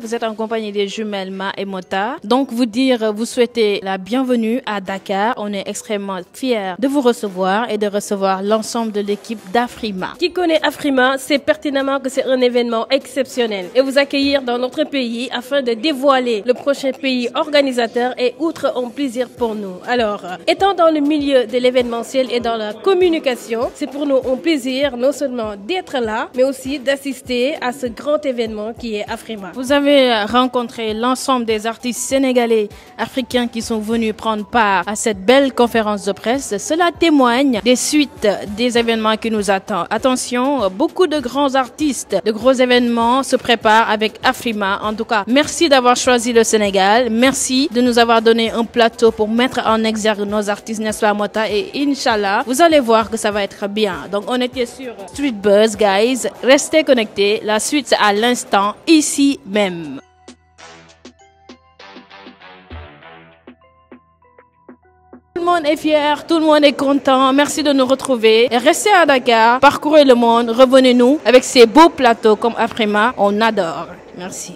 Vous êtes en compagnie des jumelles Ma et Mota. Donc vous souhaitez la bienvenue à Dakar. On est extrêmement fiers de vous recevoir et de recevoir l'ensemble de l'équipe d'Afrima. Qui connaît Afrima sait pertinemment que c'est un événement exceptionnel. Et vous accueillir dans notre pays afin de dévoiler le prochain pays organisateur est outre un plaisir pour nous. Alors, étant dans le milieu de l'événementiel et dans la communication, c'est pour nous un plaisir non seulement d'être là, mais aussi d'assister à ce grand événement qui est Afrima. Vous avez rencontré l'ensemble des artistes sénégalais, africains qui sont venus prendre part à cette belle conférence de presse. Cela témoigne des suites des événements qui nous attendent. Attention, beaucoup de grands artistes, de gros événements se préparent avec Afrima. En tout cas, merci d'avoir choisi le Sénégal. Merci de nous avoir donné un plateau pour mettre en exergue nos artistes, n'est-ce pas, Mota? Et Inch'Allah, vous allez voir que ça va être bien. Donc, on était sur Street Buzz, guys. Restez connectés. La suite, c'est à l'instant, ici même. Tout le monde est fier, tout le monde est content. Merci de nous retrouver. Et restez à Dakar, parcourez le monde, revenez-nous avec ces beaux plateaux comme Afrima. On adore. Merci.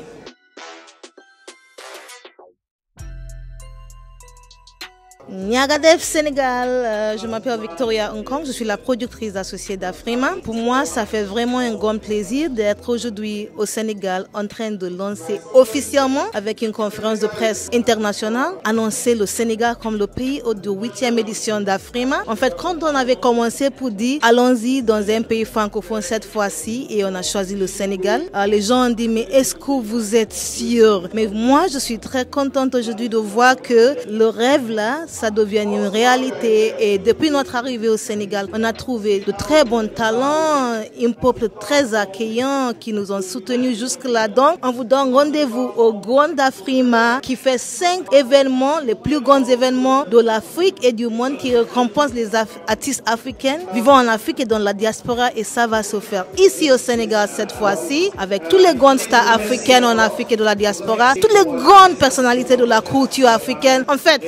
Niagadef Sénégal, je m'appelle Victoria Nkong, je suis la productrice associée d'Afrima. Pour moi, ça fait vraiment un grand plaisir d'être aujourd'hui au Sénégal en train de lancer officiellement, avec une conférence de presse internationale, annoncer le Sénégal comme le pays de 8e édition d'Afrima. En fait, quand on avait commencé pour dire allons-y dans un pays francophone cette fois-ci et on a choisi le Sénégal, les gens ont dit mais est-ce que vous êtes sûr? Mais moi, je suis très contente aujourd'hui de voir que le rêve là, ça devient une réalité. Et depuis notre arrivée au Sénégal, on a trouvé de très bons talents, un peuple très accueillant qui nous ont soutenus jusque-là. Donc, on vous donne rendez-vous au Grand Afrima qui fait 5 événements, les plus grands événements de l'Afrique et du monde qui récompensent les artistes africains vivant en Afrique et dans la diaspora. Et ça va se faire ici au Sénégal cette fois-ci avec tous les grandes stars africaines en Afrique et de la diaspora, toutes les grandes personnalités de la culture africaine. En fait,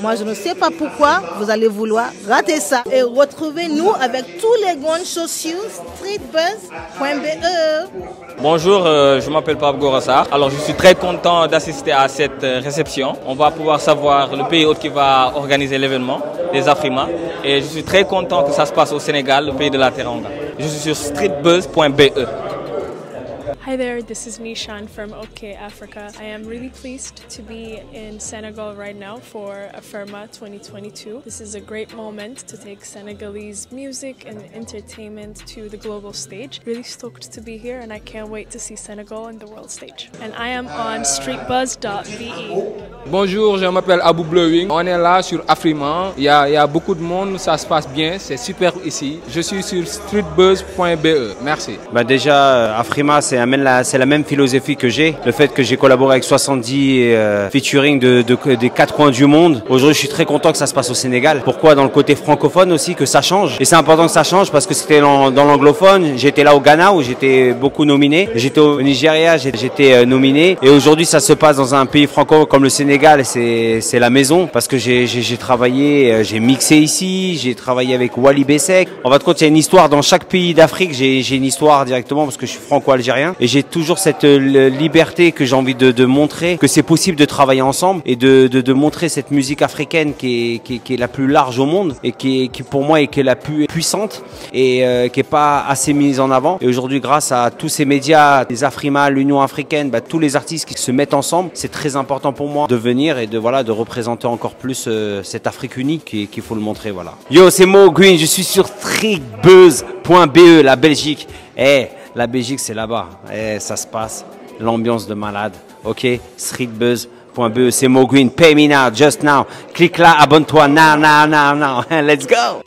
moi je ne sais pas pourquoi vous allez vouloir rater ça. Et retrouvez-nous avec tous les grands sociaux streetbuzz.be. Bonjour, je m'appelle Pape Gorossa. Alors je suis très content d'assister à cette réception. On va pouvoir savoir le pays hôte qui va organiser l'événement, les Afrima. Et je suis très content que ça se passe au Sénégal, le pays de la Teranga. Je suis sur streetbuzz.be. Hi there, this is Nishan from OK Africa. I am really pleased to be in Senegal right now for Afirma 2022. This is a great moment to take Senegalese music and entertainment to the global stage. Really stoked to be here and I can't wait to see Senegal on the world stage. And I am on streetbuzz.be. Bonjour, je m'appelle Abou Blowing. On est là sur Afrima. Il y a beaucoup de monde, ça se passe bien, c'est super ici. Je suis sur streetbuzz.be. Merci. Déjà, Afrima, c'est la même philosophie que j'ai. Le fait que j'ai collaboré avec 70 featuring des 4 coins du monde. Aujourd'hui, je suis très content que ça se passe au Sénégal. Pourquoi? Dans le côté francophone aussi, que ça change. Et c'est important que ça change parce que c'était dans l'anglophone. J'étais là au Ghana où j'étais beaucoup nominé. J'étais au Nigeria, j'étais nominé. Et aujourd'hui, ça se passe dans un pays francophone comme le Sénégal. C'est la maison parce que j'ai travaillé, j'ai mixé ici, j'ai travaillé avec Wally Bessek. En fin de compte, il y a une histoire dans chaque pays d'Afrique. J'ai une histoire directement parce que je suis franco-algérien. Et j'ai toujours cette liberté que j'ai envie de montrer que c'est possible de travailler ensemble et de montrer cette musique africaine qui est la plus large au monde et qui pour moi est la plus puissante et qui est pas assez mise en avant. Et aujourd'hui, grâce à tous ces médias, les Afrima, l'Union africaine, tous les artistes qui se mettent ensemble, c'est très important pour moi de venir et de représenter encore plus cette Afrique unie qu'il faut le montrer. Voilà. Yo, c'est Mo Green, je suis sur streetbuzz.be, la Belgique. La Belgique, c'est là-bas. Ça se passe. L'ambiance de malade. OK? Streetbuzz.be, c'est Mo Green. Pay me now, just now. Clique là, abonne-toi. Now. Let's go!